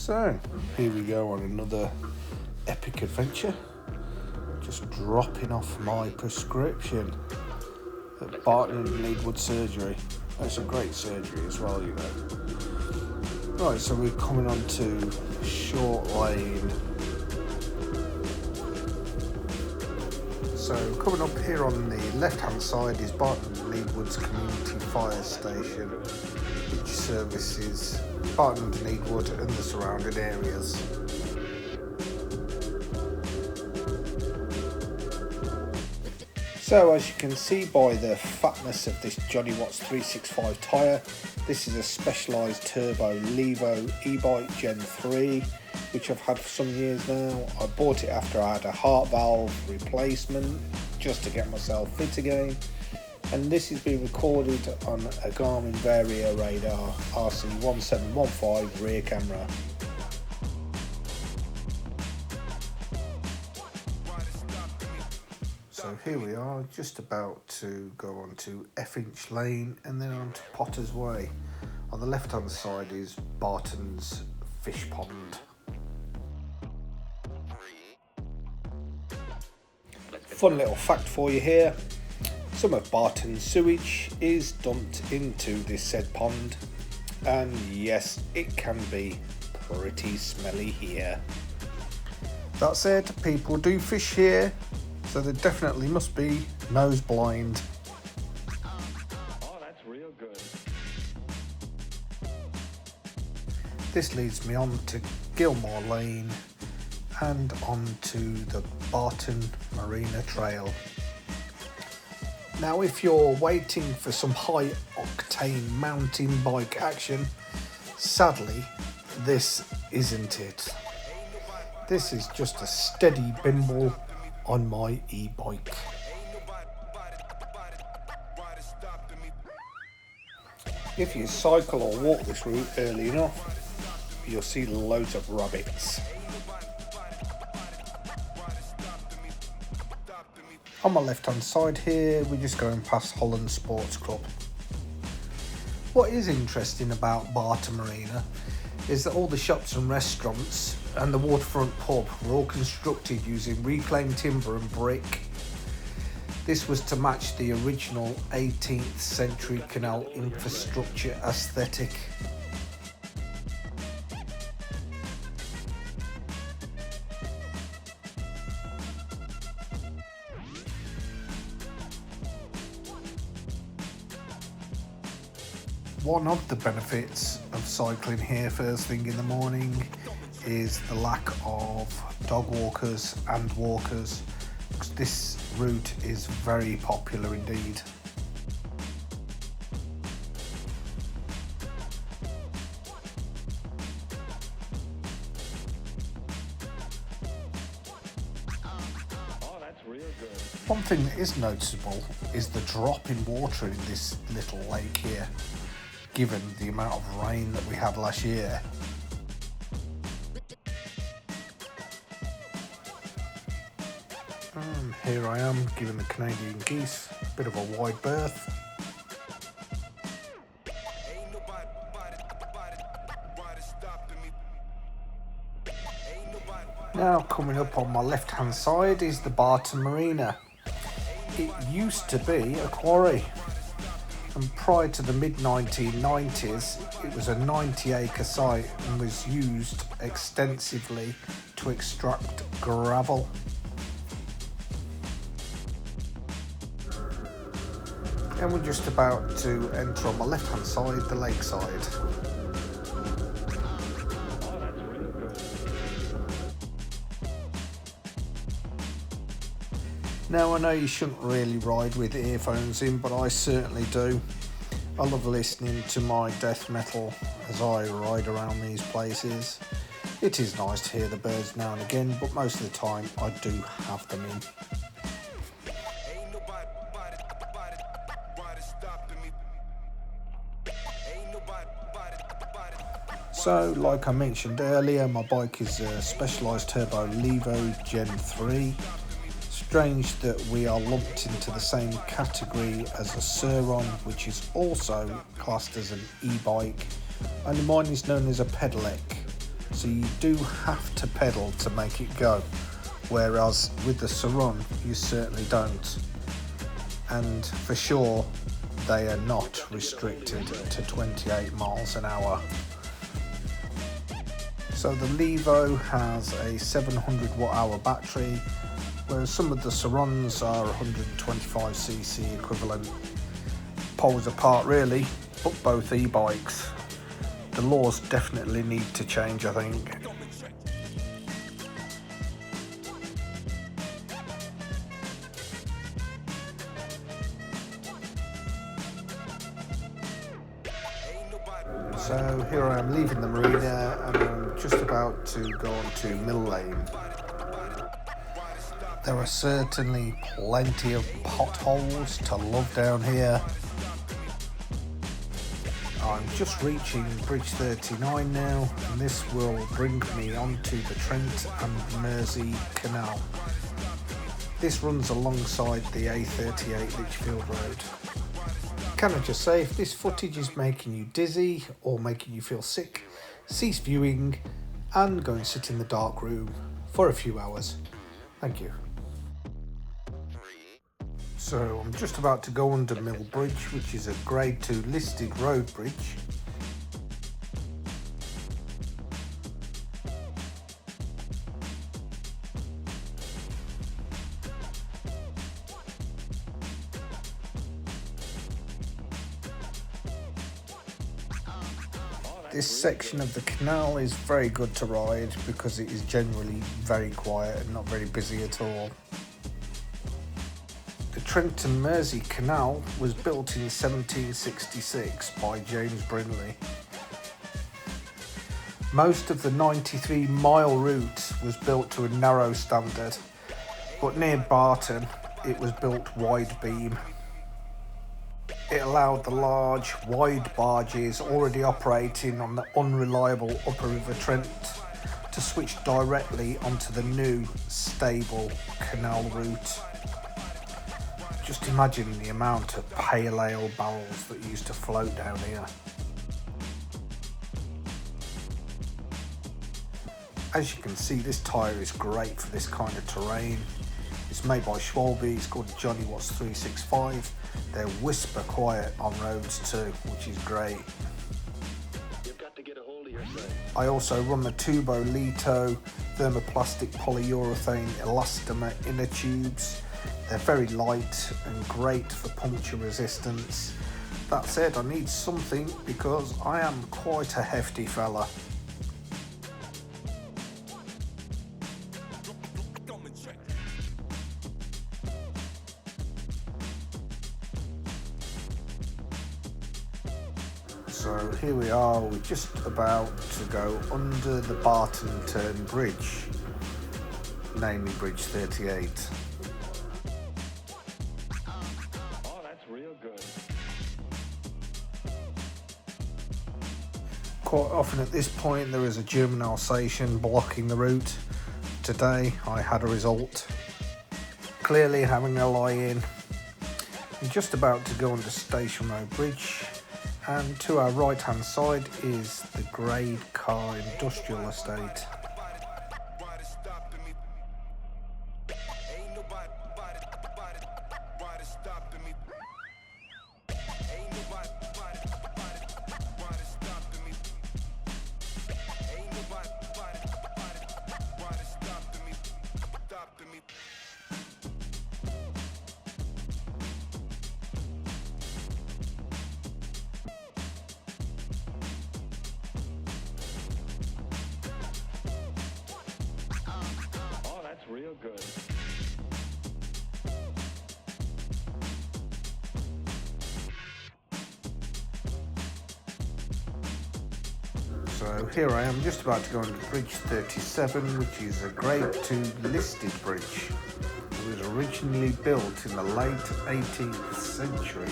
So, here we go on another epic adventure. Just dropping off my prescription at Barton and Needwood surgery. That's a great surgery as well, you know. Right, so we're coming on to Short Lane. So coming up here on the left hand side is Barton and Needwood's community fire station, which services Barton and Needwood and the surrounding areas. So as you can see by the fatness of this Johnny Watts 365 tyre, this is a specialised turbo Levo e-bike Gen 3, which I've had for some years now. I bought it after I had a heart valve replacement, just to get myself fit again. And this has been recorded on a Garmin Vario radar RC1715 rear camera. So here we are, just about to go on to F-inch Lane and then on to Potter's Way. On the left hand side is Barton's fish pond. Fun little fact for you here. Some of Barton's sewage is dumped into this said pond, and yes, it can be pretty smelly here. That said, people do fish here, so there definitely must be nose blind. Oh, that's real good. This leads me on to Gilmore Lane and on to the Barton Marina Trail. Now, if you're waiting for some high octane mountain bike action, sadly, this isn't it. This is just a steady bimble on my e-bike. If you cycle or walk this route early enough, you'll see loads of rabbits. On my left hand side here, we're just going past Holland Sports Club. What is interesting about Barton Marina is that all the shops and restaurants and the waterfront pub were all constructed using reclaimed timber and brick. This was to match the original 18th century canal infrastructure aesthetic. One of the benefits of cycling here first thing in the morning is the lack of dog walkers and walkers, because this route is very popular indeed. Oh, that's real good. One thing that is noticeable is the drop in water in this little lake here, given the amount of rain that we had last year. And here I am giving the Canadian geese a bit of a wide berth. Now coming up on my left hand side is the Barton Marina. It used to be a quarry, and prior to the mid-1990s it was a 90-acre site and was used extensively to extract gravel. And we're just about to enter on my left hand side the lakeside. Oh, that's real good. Now, I know you shouldn't really ride with earphones in, but I certainly do. I love listening to my death metal as I ride around these places. It is nice to hear the birds now and again, but most of the time I do have them in. So, like I mentioned earlier, my bike is a specialised turbo Levo Gen 3. Strange that we are lumped into the same category as a Sur-Ron, which is also classed as an e-bike, and mine is known as a pedelec. so you do have to pedal to make it go, whereas with the Surron you certainly don't. And for sure they are not restricted to 28 miles an hour. So the Levo has a 700 watt hour battery, whereas some of the Surrons are 125cc equivalent. Poles apart really, but both e-bikes. The laws definitely need to change, I think. So here I am leaving the marina and I'm just about to go on to Mill Lane. There are certainly plenty of potholes to love down here. I'm just reaching Bridge 39 now, and this will bring me onto the Trent and Mersey Canal. This runs alongside the A38 Lichfield Road. Can I just say, if this footage is making you dizzy or making you feel sick, cease viewing and go and sit in the dark room for a few hours. Thank you. So I'm just about to go under Mill Bridge, which is a Grade 2 listed road bridge. This section of the canal is very good to ride because it is generally very quiet and not very busy at all. The Trent and Mersey Canal was built in 1766 by James Brindley. Most of the 93-mile route was built to a narrow standard, but near Barton it was built wide beam. It allowed the large, wide barges already operating on the unreliable Upper River Trent to switch directly onto the new, stable canal route. Just imagine the amount of pale ale barrels that used to float down here. As you can see, this tyre is great for this kind of terrain. It's made by Schwalbe, it's called Johnny Watts 365. They're whisper quiet on roads too, which is great. You've got to get a hold of yourself. I also run the Tubo Lito thermoplastic polyurethane elastomer inner tubes. They're very light and great for puncture resistance. That said, I need something because I am quite a hefty fella. So here we are, we're just about to go under the Barton Turn Bridge, namely Bridge 38. Oh, that's real good. Quite often at this point there is a German Alsatian blocking the route. Today I had a result. Clearly having a lie-in. I'm just about to go under Station Road Bridge, and to our right hand side is the Grade Car Industrial Estate. Oh, that's real good. So here I am just about to go on to Bridge 37, which is a Grade 2 listed bridge. It was originally built in the late 18th century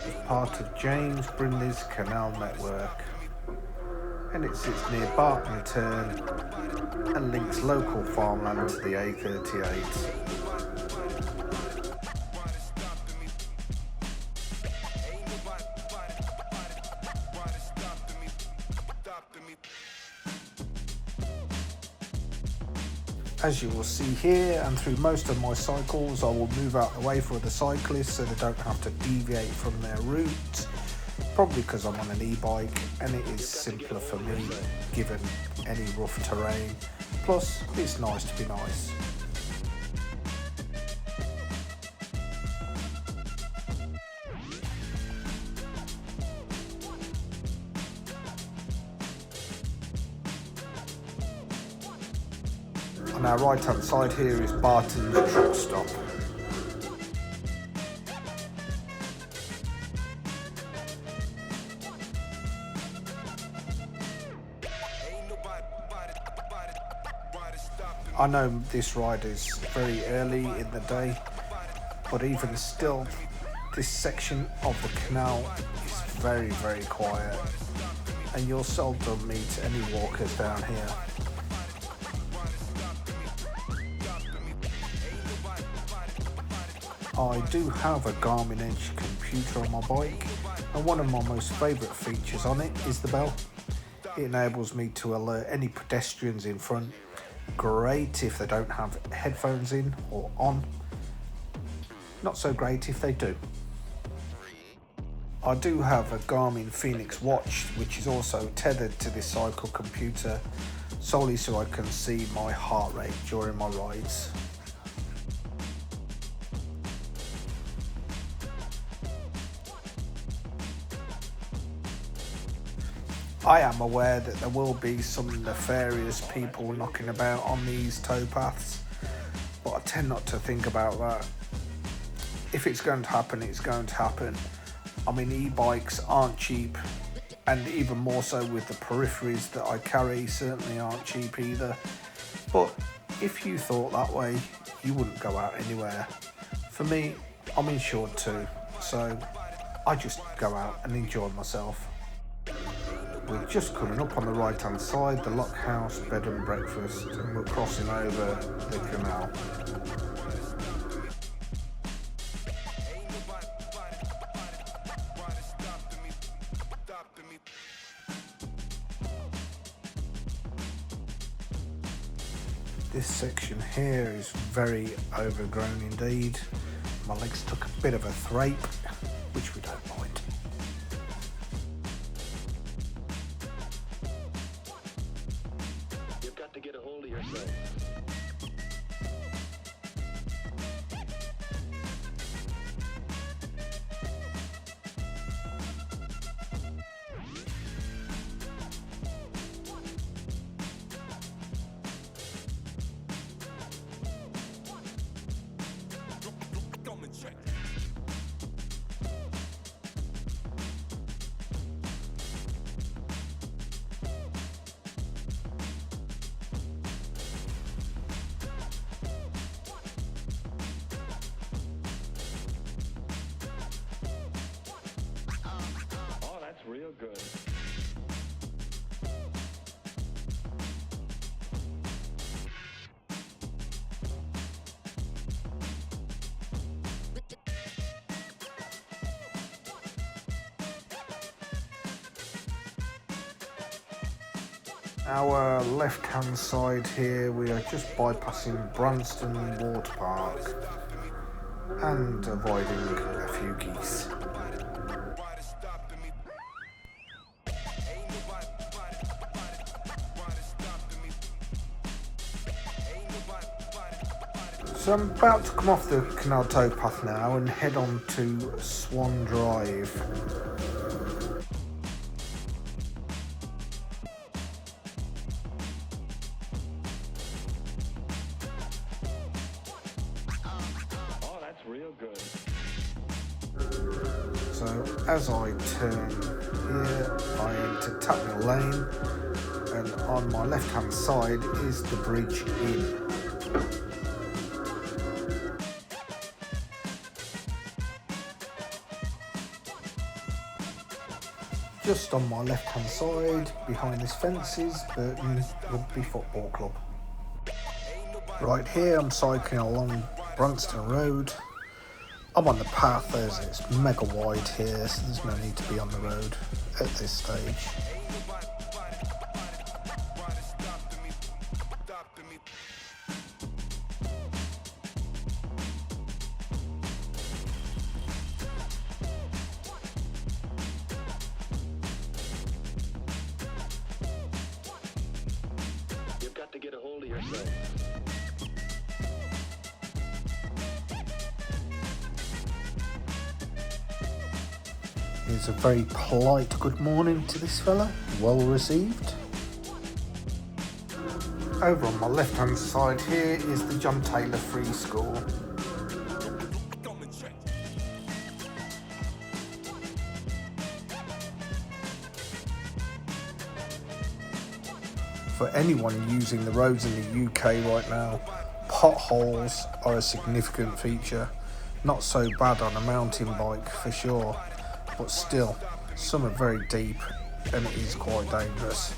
as part of James Brindley's canal network, and it sits near Barton Turn and links local farmland to the A38. As you will see here and through most of my cycles, I will move out the way for other cyclists so they don't have to deviate from their route. Probably because I'm on an e-bike and it is simpler for me given any rough terrain. Plus, it's nice to be nice. On our right hand side here is Barton's truck stop. I know this ride is very early in the day, but even still, this section of the canal is very, very quiet, and you'll seldom meet any walkers down here. I do have a Garmin Edge computer on my bike, and one of my most favourite features on it is the bell. It enables me to alert any pedestrians in front. Great if they don't have headphones in or on. Not so great if they do. I do have a Garmin Phoenix watch which is also tethered to this cycle computer solely so I can see my heart rate during my rides. I am aware that there will be some nefarious people knocking about on these towpaths, but I tend not to think about that. If it's going to happen, it's going to happen. I mean, e-bikes aren't cheap, and even more so with the peripheries that I carry certainly aren't cheap either. But if you thought that way, you wouldn't go out anywhere. For me, I'm insured too, so I just go out and enjoy myself. We're just coming up on the right hand side, the Lock House bed and breakfast, and we're crossing over the canal. This section here is very overgrown indeed. My legs took a bit of a thrape, which we don't mind. To get a hold of yourself. Real good. Our left hand side here, we are just bypassing Branston Water Park and avoiding a few geese. So I'm about to come off the canal towpath now and head on to Swan Drive. Oh, that's real good. So as I turn here, I enter Tapmill Lane, and on my left hand side is the Bridge Inn. Just on my left hand side, behind this fence is Barton Rugby Football Club. Right here I'm cycling along Branston Road. I'm on the path, it's mega wide here, so there's no need to be on the road at this stage. yourself. Here's a very polite good morning to this fella, well received. Over on my left hand side here is the John Taylor Free School. For anyone using the roads in the UK right now, potholes are a significant feature. Not so bad on a mountain bike for sure, but still, some are very deep and it is quite dangerous.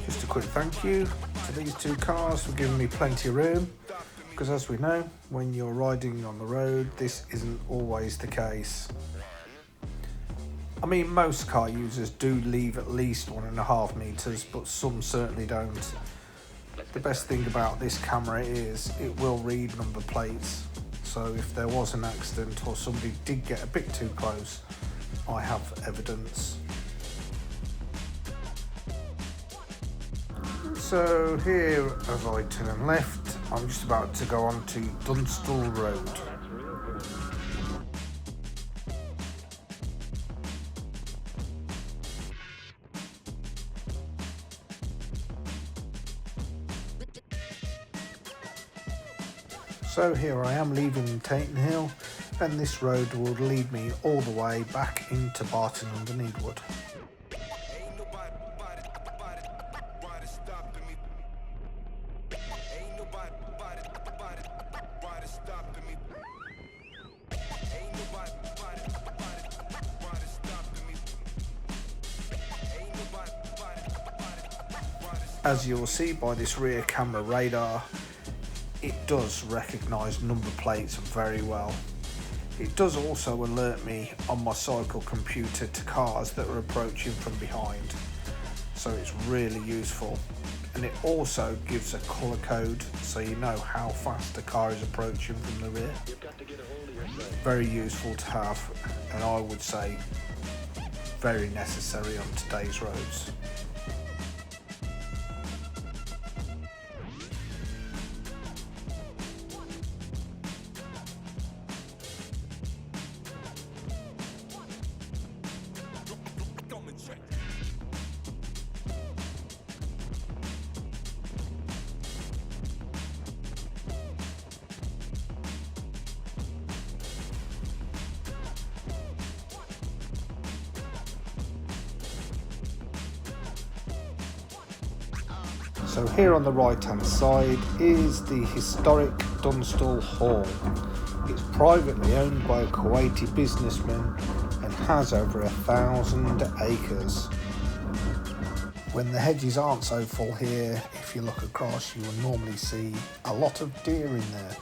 Just a quick thank you to these two cars for giving me plenty of room, because as we know, when you're riding on the road, this isn't always the case. I mean, most car users do leave at least 1.5 meters, but some certainly don't. The best thing about this camera is it will read number plates, so if there was an accident or somebody did get a bit too close, I have evidence. So here, as I turn left, I'm just about to go on to Dunstall Road. So here I am leaving Tainton Hill, and this road will lead me all the way back into Barton under Needwood. As you'll see by this rear camera radar, it does recognise number plates very well. It does also alert me on my cycle computer to cars that are approaching from behind, so it's really useful. And it also gives a colour code so you know how fast a car is approaching from the rear. Very useful to have, and I would say very necessary on today's roads. So here on the right hand side is the historic Dunstall Hall. It's privately owned by a Kuwaiti businessman and has over 1,000 acres. When the hedges aren't so full here, if you look across, you will normally see a lot of deer in there.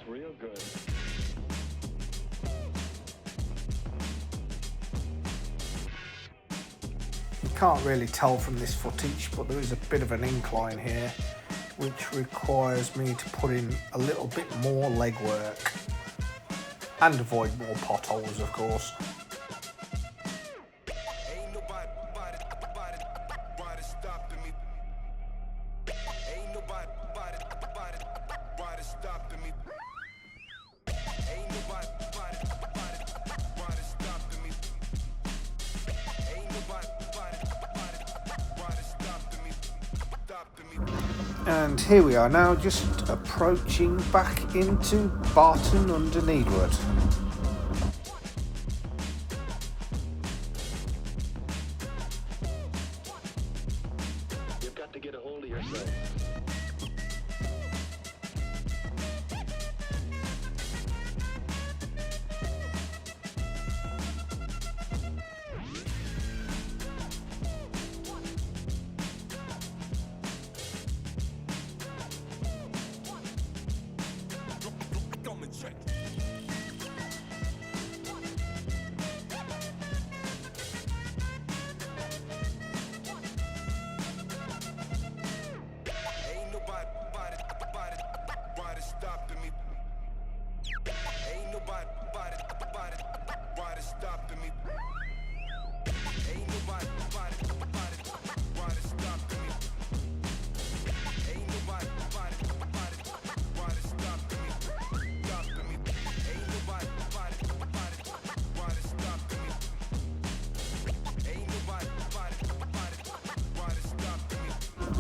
Real good. You can't really tell from this footage, but there is a bit of an incline here, which requires me to put in a little bit more legwork and avoid more potholes, of course. And here we are now, just approaching back into Barton under Needwood.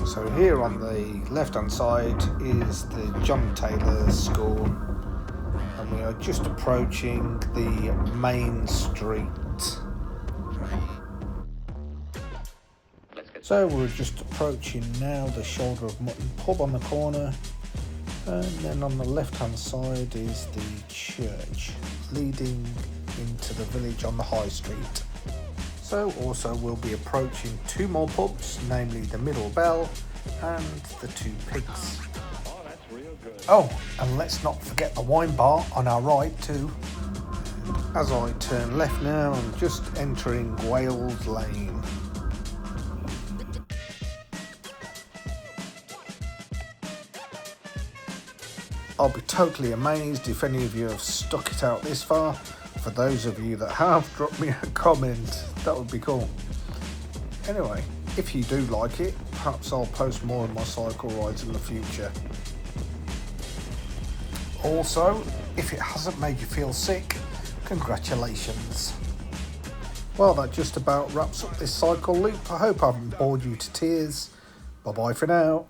So here on the left hand side is the John Taylor School, and we are just approaching the main street. So we're just approaching now the Shoulder of Mutton pub on the corner, and then on the left hand side is the church leading into the village on the high street. So also we'll be approaching two more pubs, namely the Middle Bell and the Two Pigs. Oh, that's real good. Oh, and let's not forget the wine bar on our right too. As I turn left now, I'm just entering Wales Lane. I'll be totally amazed if any of you have stuck it out this far. For those of you that have, drop me a comment, that would be cool. Anyway, if you do like it, perhaps I'll post more of my cycle rides in the future. Also, if it hasn't made you feel sick, congratulations. Well, that just about wraps up this cycle loop. I hope I haven't bored you to tears. Bye bye for now.